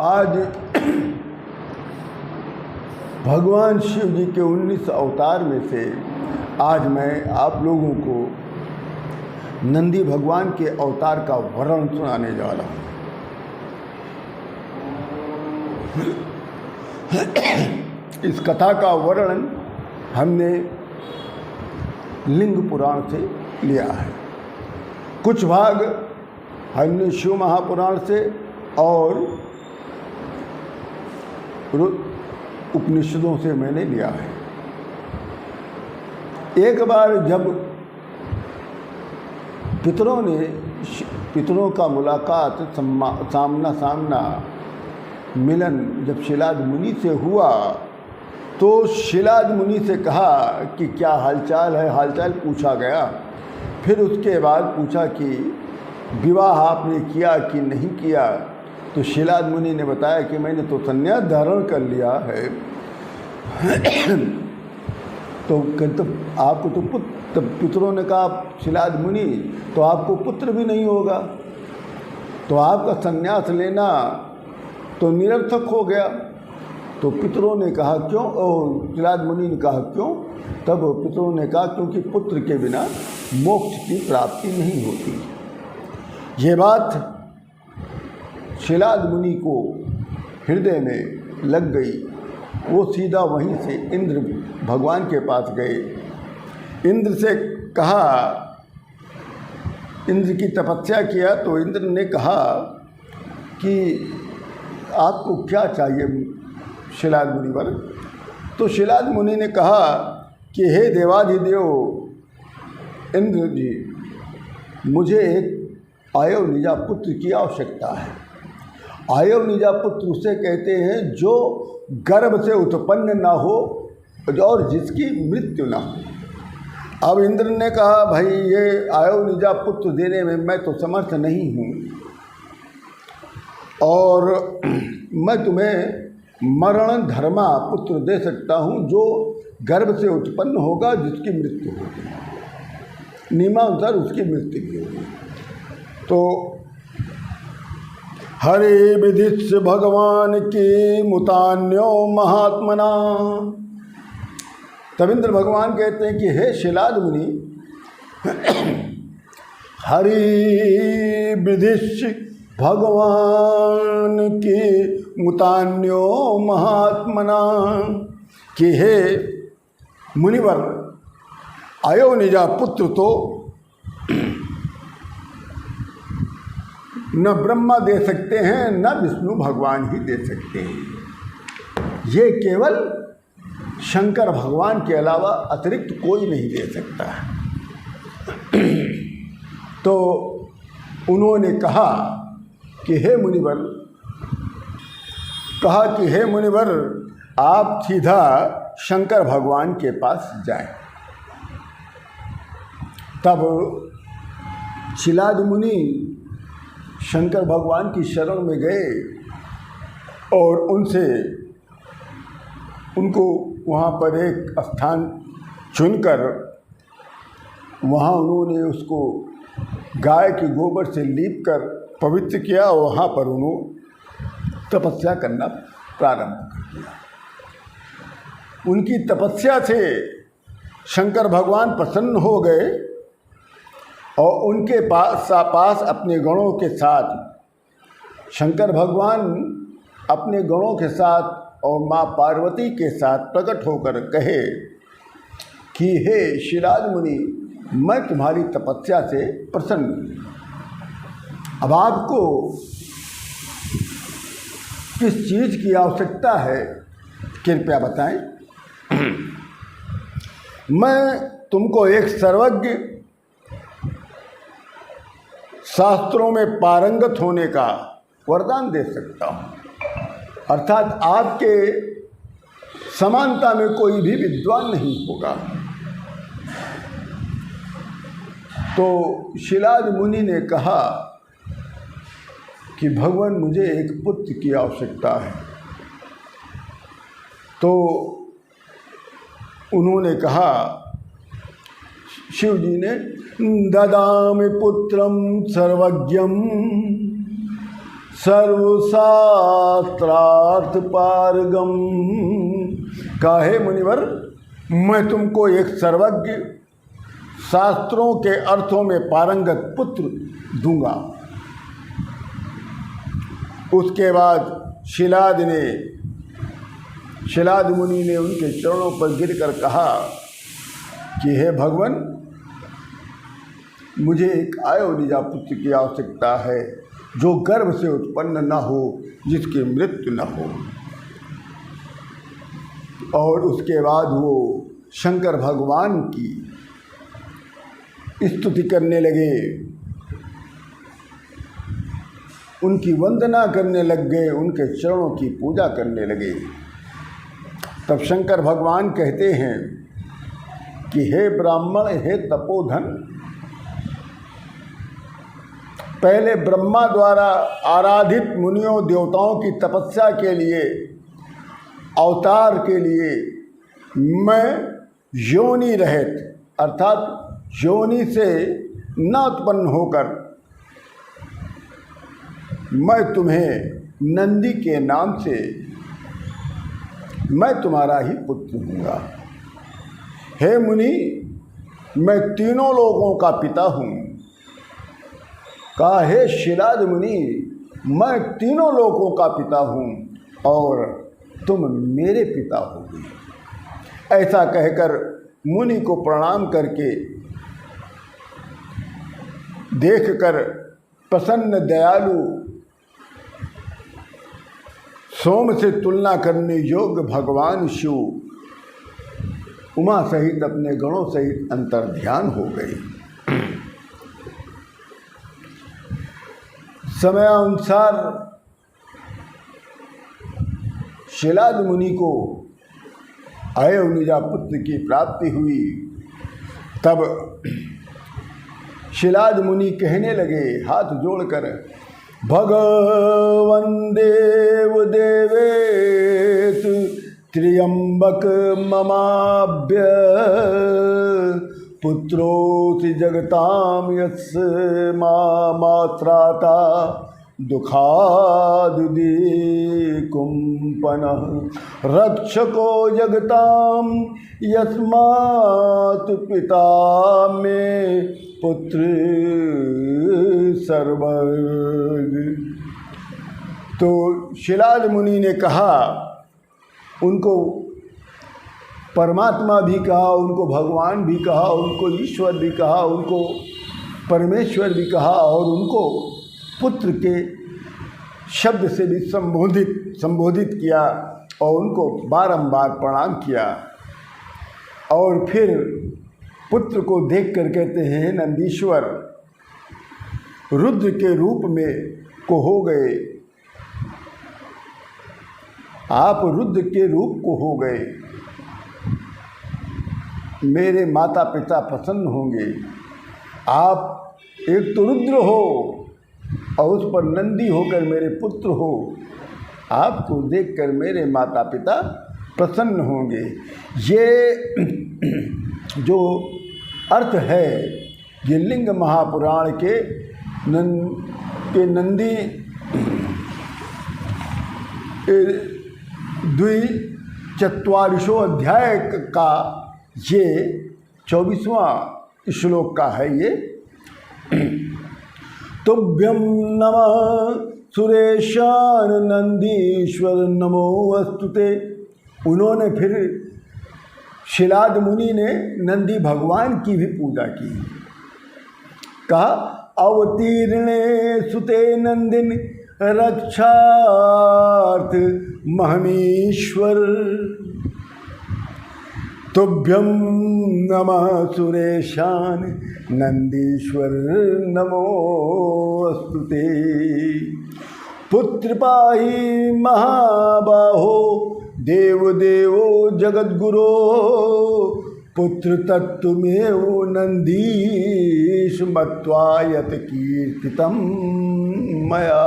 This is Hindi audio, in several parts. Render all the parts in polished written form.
आज भगवान शिव जी के 19 अवतार में से आज मैं आप लोगों को नंदी भगवान के अवतार का वर्णन सुनाने जा रहा हूँ। इस कथा का वर्णन हमने लिंग पुराण से लिया है। कुछ भाग हमने शिव महापुराण से और उपनिषदों से मैंने लिया है। एक बार जब पितरों का मुलाकात सामना सामना मिलन जब शिलाद मुनि से हुआ तो शिलाद मुनि से कहा कि क्या हालचाल है, हालचाल पूछा गया। फिर उसके बाद पूछा कि विवाह आपने किया कि नहीं किया। तो शिलाद मुनि ने बताया कि मैंने तो संन्यास धारण कर लिया है। तो आपको तो पुत्र, पितरों ने कहा शिलाद मुनि तो आपको पुत्र भी नहीं होगा, तो आपका संन्यास लेना तो निरर्थक हो गया। तो पितरों ने कहा क्यों, और शिलाद मुनि ने कहा क्यों। तब पितरों ने कहा क्योंकि पुत्र के बिना मोक्ष की प्राप्ति नहीं होती। ये बात शिलाद मुनि को हृदय में लग गई। वो सीधा वहीं से इंद्र भगवान के पास गए। इंद्र से कहा, इंद्र की तपस्या किया तो इंद्र ने कहा कि आपको क्या चाहिए शिलाद मुनिवर। तो शिलाद मुनि ने कहा कि हे देवाधिदेव इंद्र जी, मुझे एक आयोनिजा पुत्र की आवश्यकता है। आयोनिजा पुत्र उसे कहते हैं जो गर्भ से उत्पन्न ना हो और जिसकी मृत्यु ना हो। अब इंद्र ने कहा भाई ये आयोनिजा पुत्र देने में मैं तो समर्थ नहीं हूँ, और मैं तुम्हें मरण धर्मा पुत्र दे सकता हूँ जो गर्भ से उत्पन्न होगा, जिसकी मृत्यु होगी, नियमानुसार उसकी मृत्यु भी होगी। तो हरे विधिश भगवान की मुतान्यो महात्मना। तब इंद्र भगवान कहते हैं कि हे शिलाद मुनि, हरि विधिश भगवान की मुतान्यो महात्मना, कि हे मुनिवर आयोनिजा पुत्र तो न ब्रह्मा दे सकते हैं न विष्णु भगवान ही दे सकते हैं। ये केवल शंकर भगवान के अलावा अतिरिक्त कोई नहीं दे सकता है। तो उन्होंने कहा कि हे मुनिवर, आप सीधा शंकर भगवान के पास जाएं। तब शिलाद मुनि शंकर भगवान की शरण में गए और उनको वहाँ पर एक स्थान चुनकर वहाँ उन्होंने उसको गाय के गोबर से लीप कर पवित्र किया। वहाँ पर उन्होंने तपस्या करना प्रारंभ कर दिया। उनकी तपस्या से शंकर भगवान प्रसन्न हो गए और उनके पास अपने गणों के साथ शंकर भगवान अपने गणों के साथ और माँ पार्वती के साथ प्रकट होकर कहे कि हे शिलाद मुनि, मैं तुम्हारी तपस्या से प्रसन्न हूँ। अब आपको किस चीज़ की आवश्यकता है कृपया बताएं। मैं तुमको एक सर्वज्ञ, शास्त्रों में पारंगत होने का वरदान दे सकता हूँ, अर्थात आपके समानता में कोई भी विद्वान नहीं होगा। तो शिलाद मुनि ने कहा कि भगवान मुझे एक पुत्र की आवश्यकता है। तो उन्होंने कहा, शिव जी ने ददामि पुत्रम सर्वज्ञम सर्वशास्त्रार्थ पारगम। काहे मुनिवर, मैं तुमको एक सर्वज्ञ, शास्त्रों के अर्थों में पारंगत पुत्र दूंगा। उसके बाद शिलाद मुनि ने उनके चरणों पर गिरकर कहा कि हे भगवान, मुझे एक आयोनिजा पुत्र की आवश्यकता है, जो गर्भ से उत्पन्न न हो, जिसकी मृत्यु न हो। और उसके बाद वो शंकर भगवान की स्तुति करने लगे, उनकी वंदना करने लग गए, उनके चरणों की पूजा करने लगे। तब शंकर भगवान कहते हैं कि हे ब्राह्मण, हे तपोधन, पहले ब्रह्मा द्वारा आराधित मुनियों देवताओं की तपस्या के लिए, अवतार के लिए मैं योनि रहित अर्थात योनि से न उत्पन्न होकर मैं तुम्हें नंदी के नाम से मैं तुम्हारा ही पुत्र दूंगा। हे मुनि, मैं तीनों लोगों का पिता हूँ। कहा, हे शिलाद मुनि, मैं तीनों लोगों का पिता हूँ और तुम मेरे पिता होगे। ऐसा कहकर मुनि को प्रणाम करके देखकर प्रसन्न दयालु, सोम से तुलना करने योग्य भगवान शिव उमा सहित अपने गणों सहित अंतर्ध्यान हो गए। समयानुसार शिलाद मुनि को आयोनिजा पुत्र की प्राप्ति हुई। तब शिलाद मुनि कहने लगे हाथ जोड़कर, भगवन् देव देवेत त्र्यंबक ममाभ्य पुत्रोऽसि जगतां यस्य मात्राता दुखादुदीकुम्पनः रक्षको जगतां यस्मात् पिता मे पुत्र सर्वज्ञ। तो शिलाद मुनि ने कहा, उनको परमात्मा भी कहा, उनको भगवान भी कहा, उनको ईश्वर भी कहा, उनको परमेश्वर भी कहा और उनको पुत्र के शब्द से भी संबोधित किया और उनको बारंबार प्रणाम किया। और फिर पुत्र को देखकर कहते हैं, नंदीश्वर रुद्र के रूप में को हो गए, आप रुद्र के रूप को हो गए, मेरे माता पिता प्रसन्न होंगे। आप एक तो रुद्र हो और उस पर नंदी होकर मेरे पुत्र हो, आपको देखकर मेरे माता पिता प्रसन्न होंगे। ये जो अर्थ है ये लिंग महापुराण के नंदी द्विचत्वारिशो अध्याय का ये 24वां श्लोक का है। ये तुभ्यं नमः सुरेशान नंदीश्वर नमो अस्तुते। उन्होंने फिर शिलाद मुनि ने नंदी भगवान की भी पूजा की। कहा, अवतीर्णे सुते नंदिन रक्षार्थ महमीश्वर तुभ्यं नमः सुरेशान नंदीश्वर नमो अस्तुते। पुत्र पाहि महाबाहो देव देवो जगद्गुरो पुत्र तत्त्वमेव नंदीश मत्वा यत कीर्तितम मया।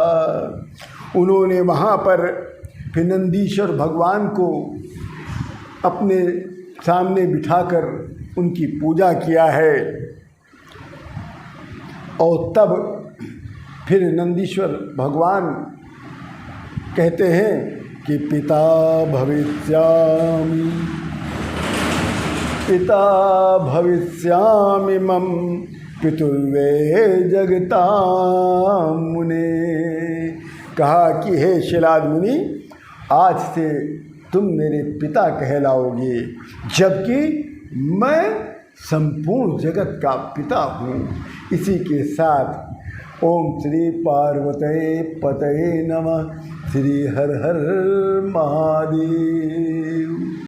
उन्होंने वहाँ पर फिर नंदीश्वर भगवान को अपने सामने बिठाकर उनकी पूजा किया है और तब फिर नंदीश्वर भगवान कहते हैं कि पिता भविष्यामि, पिता भविष्यामि मम पितुर्वे जगतां मुने। कहा कि हे शिलाद मुनि, आज से तुम मेरे पिता कहलाओगे, जबकि मैं संपूर्ण जगत का पिता हूँ। इसी के साथ ओम श्री पार्वते पतये नमः। श्री हर हर महादेव।